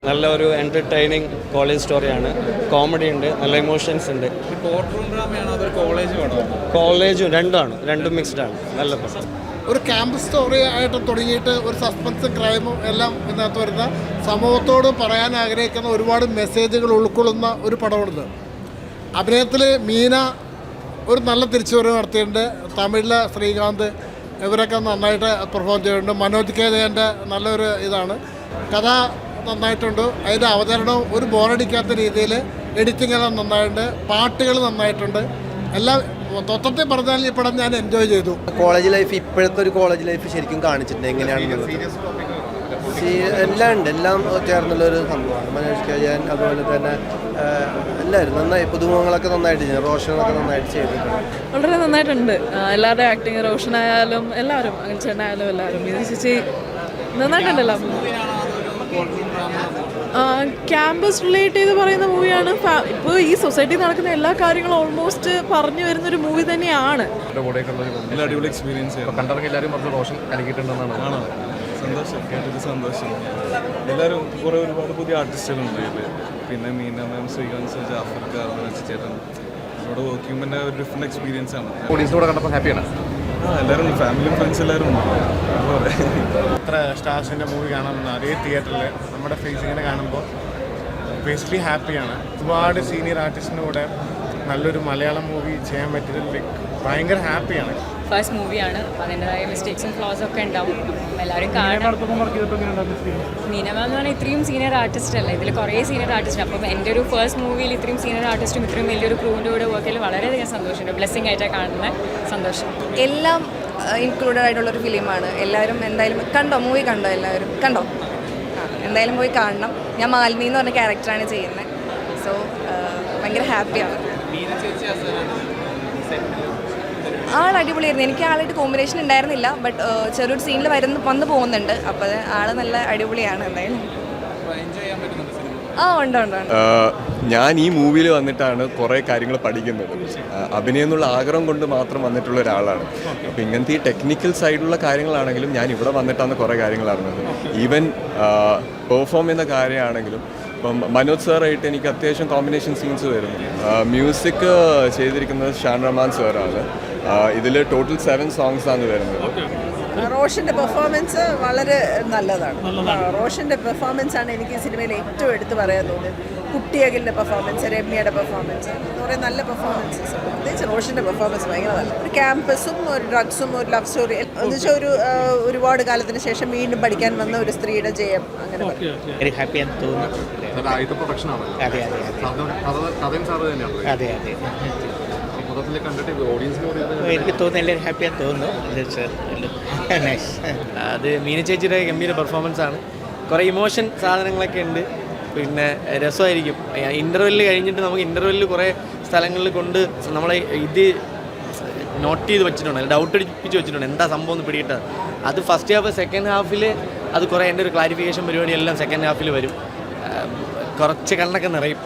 നല്ലൊരു entertaining college സ്റ്റോറിയാണ്. Comedy ഉണ്ട്, നല്ല ഇമോഷൻസ് ഉണ്ട്. കോളേജും രണ്ടും മിക്സ്ഡ് ആണ്. നല്ല പടം. ഒരു ക്യാമ്പ് സ്റ്റോറി ആയിട്ട് തുടങ്ങിയിട്ട് ഒരു സസ്പെൻസും ക്രൈമും എല്ലാം ഇതിനകത്ത് വരുന്ന സമൂഹത്തോട് പറയാൻ ആഗ്രഹിക്കുന്ന ഒരുപാട് മെസ്സേജുകൾ ഉൾക്കൊള്ളുന്ന ഒരു പടമാണിത്. അഭിനയത്തിൽ മീന ഒരു നല്ല തിരിച്ചുവരവ് നടത്തിയിട്ടുണ്ട്. തമിഴിലെ ശ്രീകാന്ത് ഇവരൊക്കെ നന്നായിട്ട് പെർഫോം ചെയ്തിട്ടുണ്ട്. മനോജ് കെ ജയൻ്റെ നല്ലൊരു ഇതാണ്. കഥ നന്നായിട്ടുണ്ട്. അതിൻ്റെ അവതരണവും ഒരു ബോറടിക്കാത്ത രീതിയിൽ എഡിറ്റിംഗ് എല്ലാം നന്നായിട്ടുണ്ട്. പാട്ടുകൾ നന്നായിട്ടുണ്ട്. എല്ലാം മൊത്തത്തിൽ പറഞ്ഞാൽ ഈ പടം ഞാൻ എൻജോയ് ചെയ്തു. കോളേജ് ലൈഫ്, ഇപ്പോഴത്തെ ഒരു കോളേജ് ലൈഫ് ശരിക്കും കാണിച്ചിട്ടുണ്ട് എങ്ങനെയാണെന്നുള്ളത്. എല്ലാം ഉണ്ട്, എല്ലാം ചേർന്നുള്ളൊരു സംഭവമാണ്. മനോജ് കെ ജയൻ അതുപോലെ തന്നെ എല്ലാവരും നന്നായി, പുതുമുഖങ്ങളൊക്കെ നന്നായിട്ട് ചെയ്തു. റോഷനൊക്കെ നന്നായിട്ട് ചെയ്തിട്ടുണ്ട്. വളരെ നന്നായിട്ടുണ്ട്. എല്ലാവരുടെ ആക്ടിങ്, റോഷനായാലും എല്ലാവരും, ചേട്ടനായാലും എല്ലാവരും ചേച്ചി നന്നായിട്ടുണ്ട്. എല്ലാം ക്യാമ്പസ് റിലേറ്റ് ചെയ്ത് പറയുന്ന മൂവിയാണ്. ഇപ്പോൾ ഈ സൊസൈറ്റി നടക്കുന്ന എല്ലാ കാര്യങ്ങളും ഓൾമോസ്റ്റ് പറഞ്ഞു വരുന്നൊരു മൂവി തന്നെയാണ്. അടിപൊളി എക്സ്പീരിയൻസ് കണ്ടിറങ്ങി എല്ലാവരും പറഞ്ഞു റോഷൻ കലക്കിയിട്ടുണ്ടെന്നാണ്. സന്തോഷം, കേട്ടത് സന്തോഷം. എല്ലാവരും ഒരുപാട് പുതിയ ആർട്ടിസ്റ്റുകളുണ്ട് ഇതിൽ. പിന്നെ മീന മാം, ശ്രീകാന്ത് സർ, ജാഫർ ചേട്ടൻ ഇവിടെ വർക്ക് ചെയ്യുമ്പോൾ ഒരു ഡിഫറെൻറ്റ് എക്സ്പീരിയൻസ് ആണ്. ഓഡിയൻസിനോട് കണ്ടപ്പോൾ ഹാപ്പിയാണ്. എല്ലാവരും ഫാമിലിയും ഫ്രണ്ട്സ് എല്ലാവരും ഉണ്ട്. ഇത്ര സ്റ്റാർസിൻ്റെ മൂവി കാണാമെന്ന് അതേ തിയേറ്ററിൽ നമ്മുടെ ഫേസ് ഇങ്ങനെ കാണുമ്പോൾ ബേസിക്കലി ഹാപ്പിയാണ്. ഒരുപാട് സീനിയർ ആർട്ടിസ്റ്റിൻ്റെ കൂടെ നല്ലൊരു മലയാളം മൂവി ചെയ്യാൻ പറ്റിയതിൽ ഭയങ്കര ഹാപ്പിയാണ്. ഫസ്റ്റ് മൂവിയാണ്, അപ്പോൾ അതിൻ്റെതായ മിസ്റ്റേക്സും ഫ്ലോസും ഒക്കെ ഉണ്ടാവും. എല്ലാവരും കാണണം. മീന മാം എന്ന് പറഞ്ഞാൽ ഇത്രയും സീനിയർ ആർട്ടിസ്റ്റ് അല്ല, ഇതിൽ കുറേ സീനിയർ ആർട്ടിസ്റ്റ്. അപ്പം എൻ്റെ ഒരു ഫസ്റ്റ് മൂവിയിൽ ഇത്രയും സീനിയർ ആർട്ടിസ്റ്റും ഇത്രയും വലിയൊരു ക്രൂവിൻ്റെ കൂടെ വർക്ക് ചെയ്യൽ വളരെയധികം സന്തോഷമുണ്ട്. ബ്ലെസ്സിങ് ആയിട്ടാണ് കാണുന്നത്. സന്തോഷം. എല്ലാം ഇൻക്ലൂഡഡ് ആയിട്ടുള്ളൊരു ഫിലിമാണ്. എല്ലാവരും എന്തായാലും കണ്ടോ? മൂവി കണ്ടോ? എല്ലാവരും കണ്ടോ? എന്തായാലും പോയി കാണണം. ഞാൻ മാലിനി എന്ന് പറഞ്ഞ ക്യാരക്ടറാണ് ചെയ്യുന്നത്. സോ ഭയങ്കര ഹാപ്പിയാണ്. ആൾ അടിപൊളിയായിരുന്നു. എനിക്ക് ആളായിട്ട് കോമ്പിനേഷൻ ഉണ്ടായിരുന്നില്ല, ബട്ട് ചെറിയൊരു സീനിൽ വന്നു പോകുന്നുണ്ട്. അപ്പോൾ ആൾ നല്ല അടിപൊളിയാണ്. എന്തായാലും ഉണ്ട്. ഞാൻ ഈ മൂവിയിൽ വന്നിട്ടാണ് കുറേ കാര്യങ്ങൾ പഠിക്കുന്നത്. അഭിനയം എന്നുള്ള ആഗ്രഹം കൊണ്ട് മാത്രം വന്നിട്ടുള്ള ഒരാളാണ്. അപ്പോൾ ഇങ്ങനത്തെ ഈ ടെക്നിക്കൽ സൈഡിലുള്ള കാര്യങ്ങളാണെങ്കിലും ഞാൻ ഇവിടെ വന്നിട്ടാണ് കുറേ കാര്യങ്ങൾ അറിഞ്ഞത്. ഈവൻ പെർഫോം ചെയ്യുന്ന കാര്യമാണെങ്കിലും ഇപ്പം മനോജ് സാറായിട്ട് എനിക്ക് അത്യാവശ്യം കോമ്പിനേഷൻ സീൻസ് വരുന്നു. മ്യൂസിക് ചെയ്തിരിക്കുന്നത് ഷാൻ റഹ്മാൻ സാറാണ്. ഇതിൽ ടോട്ടൽ 7 സോങ്സ് ആണ് വരുന്നത്. റോഷൻ്റെ പെർഫോമൻസ് വളരെ നല്ലതാണ്. റോഷൻ്റെ പെർഫോമൻസ് ആണ് എനിക്ക് സിനിമയിൽ ഏറ്റവും എടുത്ത് പറയാൻ തോന്നിയത്. കുട്ടിയകലിൻ്റെ പെർഫോമൻസ്, രമ്യയുടെ പെർഫോമൻസ്, കുറേ നല്ല പെർഫോമൻസസ്. പ്രത്യേകിച്ച് റോഷൻ്റെ പെർഫോമൻസ് ഭയങ്കര നല്ല. ഒരു ക്യാമ്പസും ഒരു ഡ്രഗ്സും ഒരു ലവ് സ്റ്റോറി എന്ന് വെച്ചാൽ ഒരുപാട് കാലത്തിന് ശേഷം വീണ്ടും പഠിക്കാൻ വന്ന ഒരു സ്ത്രീയുടെ ജയം. അങ്ങനെ ഹാപ്പിയാന്ന് തോന്നുന്നു. എനിക്ക് തോന്നുന്നു എല്ലാവരും ഹാപ്പിയാന്ന് തോന്നുന്നു. അത് മീന ചേച്ചിയുടെ ഗംഭീര പെർഫോമൻസ് ആണ്. കുറേ ഇമോഷൻ സാധനങ്ങളൊക്കെ ഉണ്ട്. പിന്നെ രസമായിരിക്കും. ഇൻ്റർവെല്ല് കഴിഞ്ഞിട്ട് നമുക്ക് ഇൻ്റർവെല്ലിൽ കുറേ സ്ഥലങ്ങളിൽ കൊണ്ട് നമ്മളെ ഇത് നോട്ട് ചെയ്ത് വെച്ചിട്ടുണ്ട്, ഡൗട്ട് അടിപ്പിച്ച് വെച്ചിട്ടുണ്ട്, എന്താ സംഭവം എന്ന് പിടിയിട്ടത്. അത് ഫസ്റ്റ് ഹാഫ്. സെക്കൻഡ് ഹാഫിൽ അത് കുറേ എൻ്റെ ഒരു ക്ലാരിഫിക്കേഷൻ പരിപാടിയെല്ലാം സെക്കൻഡ് ഹാഫിൽ വരും. കുറച്ച് കണ്ണൊക്കെ നിറയും.